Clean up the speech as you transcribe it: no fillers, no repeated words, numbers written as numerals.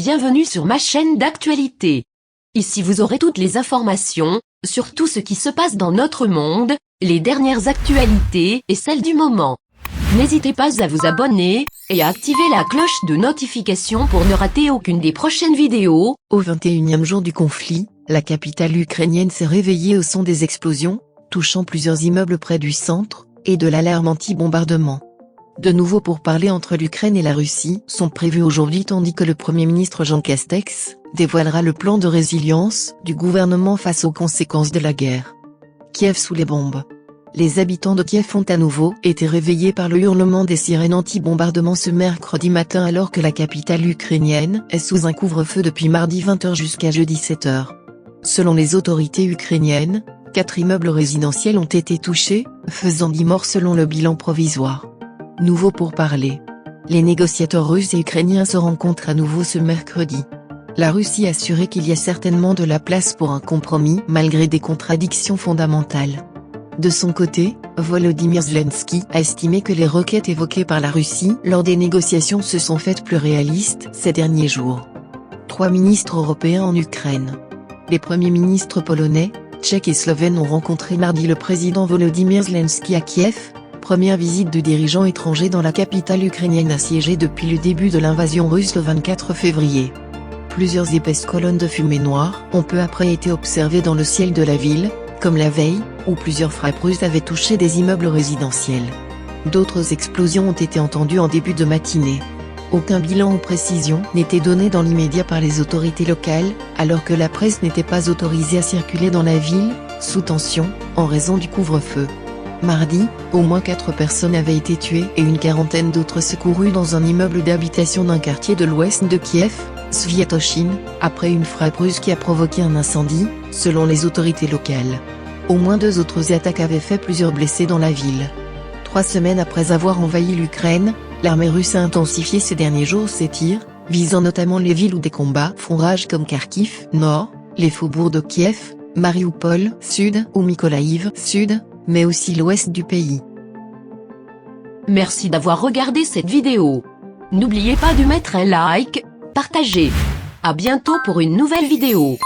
Bienvenue sur ma chaîne d'actualité. Ici vous aurez toutes les informations, sur tout ce qui se passe dans notre monde, les dernières actualités et celles du moment. N'hésitez pas à vous abonner, et à activer la cloche de notification pour ne rater aucune des prochaines vidéos. Au 21e jour du conflit, la capitale ukrainienne s'est réveillée au son des explosions, touchant plusieurs immeubles près du centre, et de l'alarme anti-bombardement. De nouveaux pourparlers entre l'Ukraine et la Russie sont prévus aujourd'hui tandis que le Premier ministre Jean Castex dévoilera le plan de résilience du gouvernement face aux conséquences de la guerre. Kiev sous les bombes. Les habitants de Kiev ont à nouveau été réveillés par le hurlement des sirènes anti-bombardement ce mercredi matin alors que la capitale ukrainienne est sous un couvre-feu depuis mardi 20h jusqu'à jeudi 7h. Selon les autorités ukrainiennes, 4 immeubles résidentiels ont été touchés, faisant 10 morts selon le bilan provisoire. Nouveau pourparlers. Les négociateurs russes et ukrainiens se rencontrent à nouveau ce mercredi. La Russie a assuré qu'il y a certainement de la place pour un compromis malgré des contradictions fondamentales. De son côté, Volodymyr Zelensky a estimé que les requêtes évoquées par la Russie lors des négociations se sont faites plus réalistes ces derniers jours. 3 ministres européens en Ukraine. Les premiers ministres polonais, tchèques et slovènes ont rencontré mardi le président Volodymyr Zelensky à Kiev, première visite de dirigeants étrangers dans la capitale ukrainienne assiégée depuis le début de l'invasion russe le 24 février. Plusieurs épaisses colonnes de fumée noire ont peu après été observées dans le ciel de la ville, comme la veille, où plusieurs frappes russes avaient touché des immeubles résidentiels. D'autres explosions ont été entendues en début de matinée. Aucun bilan ou précision n'était donné dans l'immédiat par les autorités locales, alors que la presse n'était pas autorisée à circuler dans la ville, sous tension, en raison du couvre-feu. Mardi, au moins 4 personnes avaient été tuées et une quarantaine d'autres secourues dans un immeuble d'habitation d'un quartier de l'ouest de Kiev, Sviatoshine, après une frappe russe qui a provoqué un incendie, selon les autorités locales. Au moins 2 autres attaques avaient fait plusieurs blessés dans la ville. 3 semaines après avoir envahi l'Ukraine, l'armée russe a intensifié ces derniers jours ses tirs, visant notamment les villes où des combats font rage comme Kharkiv, nord, les faubourgs de Kiev, Mariupol, sud ou Mykolaïv, sud, mais aussi l'ouest du pays. Merci d'avoir regardé cette vidéo. N'oubliez pas de mettre un like, partager. À bientôt pour une nouvelle vidéo.